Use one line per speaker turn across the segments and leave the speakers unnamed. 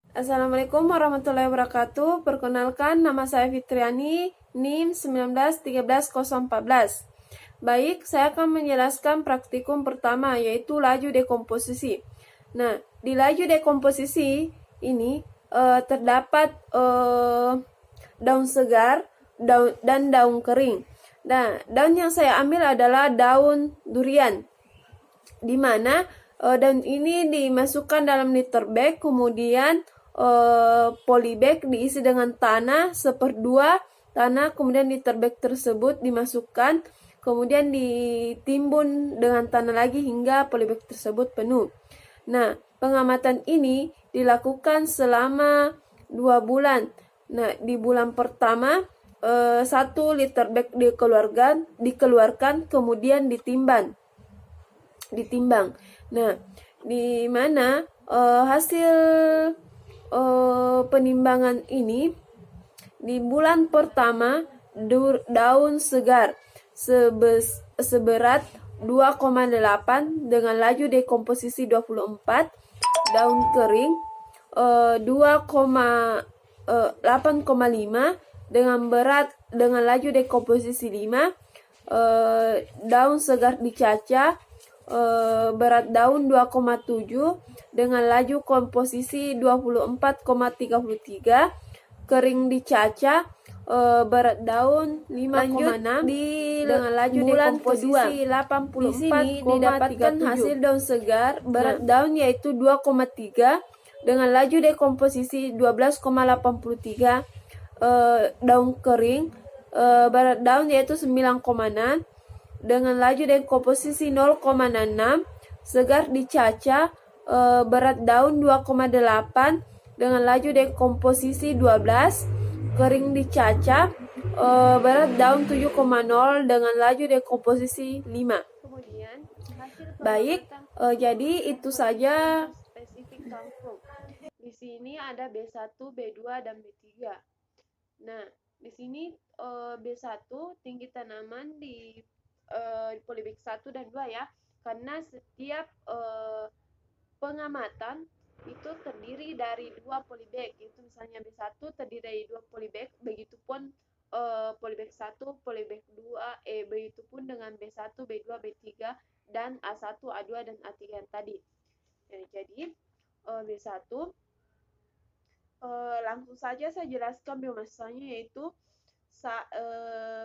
Assalamualaikum warahmatullahi wabarakatuh. Perkenalkan, nama saya Fitriani, NIM 1913014. Baik, saya akan menjelaskan praktikum pertama, yaitu laju dekomposisi. Nah, di laju dekomposisi ini terdapat daun segar dan daun kering. Nah, daun yang saya ambil adalah daun durian, di mana daun ini dimasukkan dalam liter bag, kemudian polybag diisi dengan tanah 1/2 tanah, kemudian liter bag tersebut dimasukkan, kemudian ditimbun dengan tanah lagi hingga polybag tersebut penuh. Nah, pengamatan ini dilakukan selama 2 bulan. Nah, di bulan pertama 1 liter bag dikeluarkan, kemudian ditimbang. Nah, di mana hasil penimbangan ini, di bulan pertama daun segar seberat 2,8 dengan laju dekomposisi 24, daun kering 8,5 dengan laju dekomposisi 5, daun segar dicaca berat daun 2,7 dengan laju komposisi 24,33, kering dicaca berat daun 5,6 dengan laju dekomposisi 84,37. Di sini didapatkan hasil daun segar berat daun yaitu 2,3 dengan laju dekomposisi 12,83, daun kering berat daun yaitu 9,6 dengan laju dekomposisi 0,6, segar dicaca berat daun 2,8 dengan laju dekomposisi 12, kering dicaca berat daun 7,0 dengan laju dekomposisi 5. Kemudian baik, jadi itu saja spesifik tangkrum. Di sini ada B1, B2 dan B3. Nah, di sini B1 tinggi tanaman di polybag 1 dan 2 ya, karena setiap pengamatan itu terdiri dari 2 polybag. Itu misalnya B1 terdiri dari 2 polybag, begitupun polybag 1, polybag 2, begitupun dengan B1, B2, B3 dan A1, A2 dan A3 yang tadi. Jadi B1 langsung saja saya jelaskan biomasanya, yaitu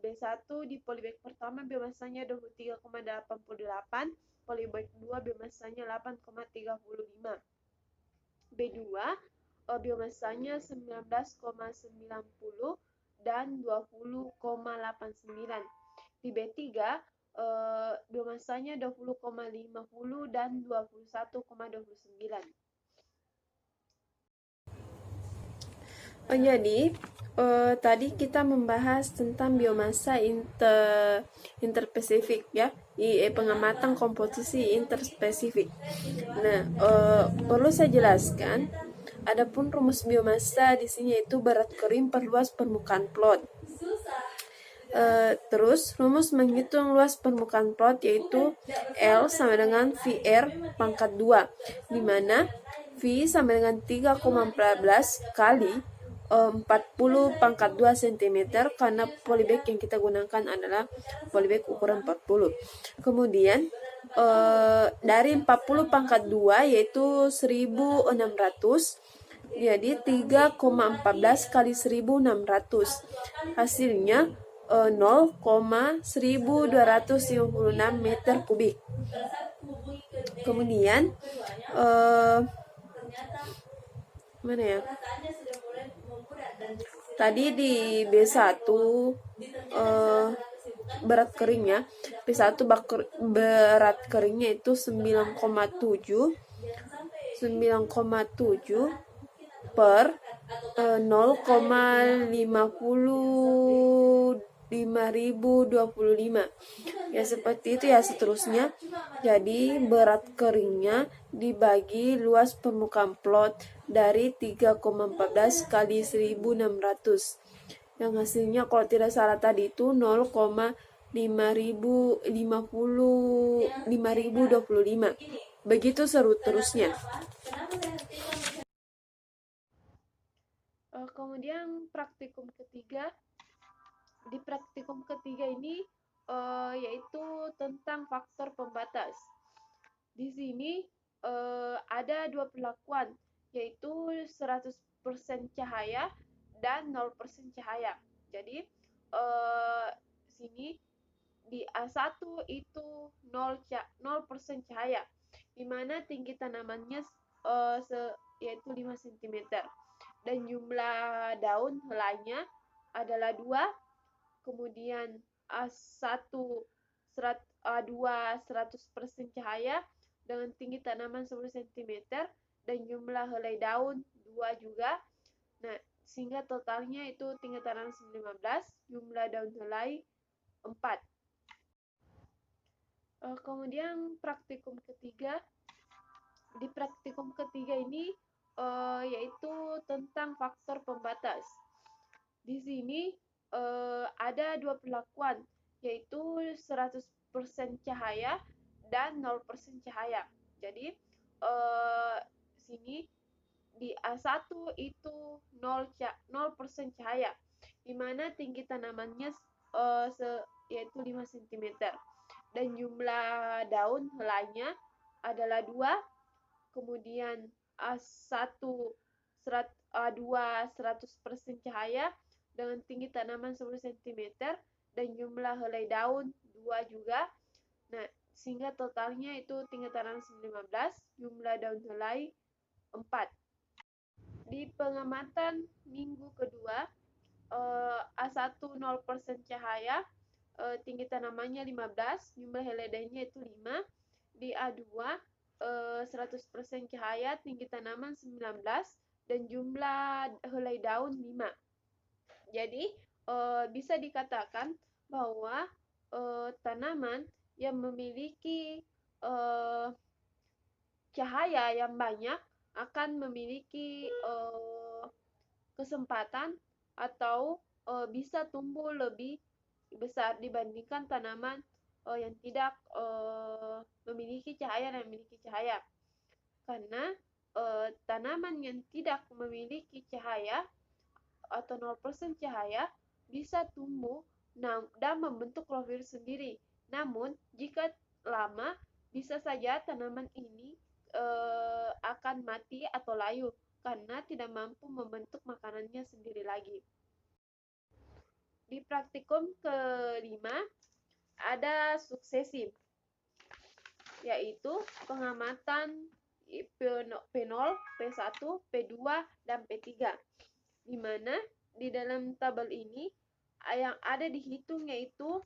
B1 di polybag pertama biomasanya 23,88, polybag 2 biomasanya 8,35, B2 biomasanya 19,90 dan 20,89. Di B3 biomasanya 20,50 dan 21,29. Jadi tadi kita membahas tentang biomasa interspesifik ya, pengamatan komposisi interspesifik. Nah, perlu saya jelaskan, adapun rumus biomasa di sini yaitu berat kering per luas permukaan plot. Terus rumus menghitung luas permukaan plot yaitu L sama dengan VR pangkat 2, di mana V sama dengan 3,14 kali 40 pangkat 2 cm, karena polybag yang kita gunakan adalah polybag ukuran 40. Kemudian dari 40 pangkat 2 yaitu 1600, jadi 3,14 kali 1600, hasilnya 0,1256 meter kubik. Kemudian mana ya? Tadi di B1 berat keringnya, B1 berat keringnya itu 9,7 per 0,55025 ya, seperti itu ya seterusnya. Jadi berat keringnya dibagi luas permukaan plot dari 3,14 kali 1600, yang hasilnya kalau tidak salah tadi itu 0,5025. Begitu seterusnya. Kemudian praktikum ketiga. Di praktikum ketiga ini yaitu tentang faktor pembatas. Di sini ada dua perlakuan, yaitu 100% cahaya dan 0% cahaya. Jadi sini di A1 itu 0% cahaya, di mana tinggi tanamannya yaitu 5 cm dan jumlah daun helainya adalah 2. Kemudian A1 A2 100% cahaya dengan tinggi tanaman 10 cm dan jumlah helai daun 2 juga. Nah, sehingga totalnya itu tinggi tanaman 15, jumlah daun helai 4. Kemudian praktikum ketiga. Di praktikum ketiga ini yaitu tentang faktor pembatas. Di sini ada dua perlakuan, yaitu 100% cahaya dan 0% cahaya. Jadi sini di A1 itu 0% cahaya, di mana tinggi tanamannya yaitu 5 cm dan jumlah daun helainya adalah 2. Kemudian A1 A2 100% cahaya dengan tinggi tanaman 10 cm dan jumlah helai daun 2 juga. Nah, sehingga totalnya itu tinggi tanaman 15, jumlah daun helai 4. Di pengamatan minggu kedua, A1 0% cahaya, tinggi tanamannya 15, jumlah helai daunnya itu 5. Di A2 100% cahaya, tinggi tanaman 19, dan jumlah helai daun 5. Jadi bisa dikatakan bahwa tanaman yang memiliki cahaya yang banyak akan memiliki kesempatan atau bisa tumbuh lebih besar dibandingkan tanaman yang tidak memiliki cahaya dan memiliki cahaya. Karena tanaman yang tidak memiliki cahaya atau 0% cahaya bisa tumbuh dan membentuk klorofil sendiri. Namun, jika lama, bisa saja tanaman ini akan mati atau layu karena tidak mampu membentuk makanannya sendiri lagi. Di praktikum kelima, ada suksesi, yaitu pengamatan P0, P1, P2, dan P3. Di mana di dalam tabel ini yang ada dihitung yaitu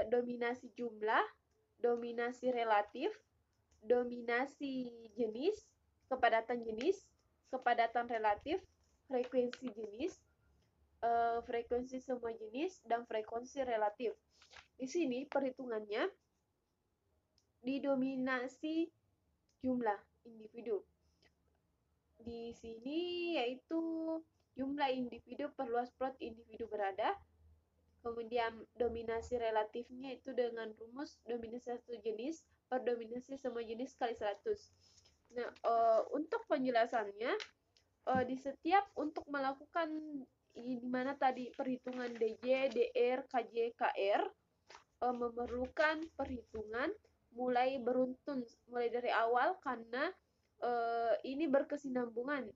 dominasi jumlah, dominasi relatif, dominasi jenis, kepadatan relatif, frekuensi jenis, frekuensi semua jenis, dan frekuensi relatif. Di sini perhitungannya didominasi jumlah individu. Di sini yaitu jumlah individu per luas plot individu berada. Kemudian dominasi relatifnya itu dengan rumus dominasi satu jenis per dominasi semua jenis kali 100. Nah, untuk penjelasannya, di setiap untuk melakukan di mana tadi perhitungan DJ, DR, KJ, KR, memerlukan perhitungan mulai beruntun, mulai dari awal karena ini berkesinambungan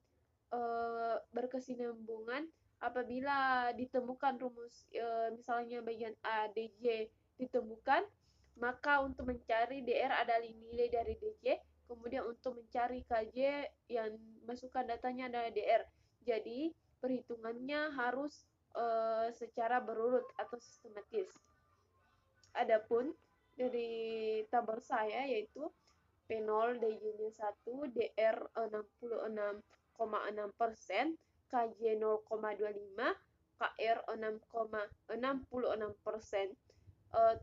apabila ditemukan rumus misalnya bagian A, DJ ditemukan, maka untuk mencari DR adalah nilai dari DJ, kemudian untuk mencari KJ yang masukkan datanya adalah DR. Jadi perhitungannya harus secara berurut atau sistematis. Adapun dari tabel saya yaitu P0 DJ-nya 1, DR 66,6%, KJ 0,25, KR 6,66%,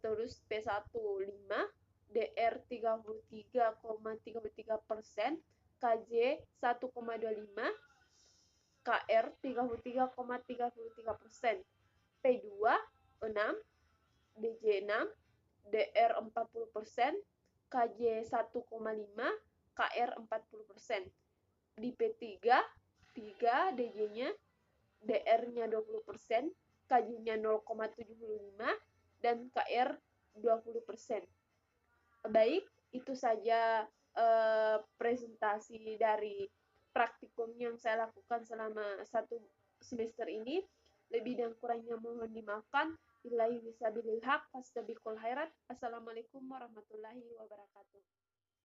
terus P1 5, DR 33,33%, KJ 1,25, KR 33,33%, P2 6, DJ 6, DR 40%, KJ 1,5, KR 40%. Di P3 3 DG-nya, DR-nya 20%, KJ-nya 0,75, dan KR 20%. Baik, itu saja presentasi dari praktikum yang saya lakukan selama 1 semester ini. Lebih dan kurangnya mohon dimaafkan. Billahi fisabilil haq, fastabiqul khairat. Assalamualaikum warahmatullahi wabarakatuh.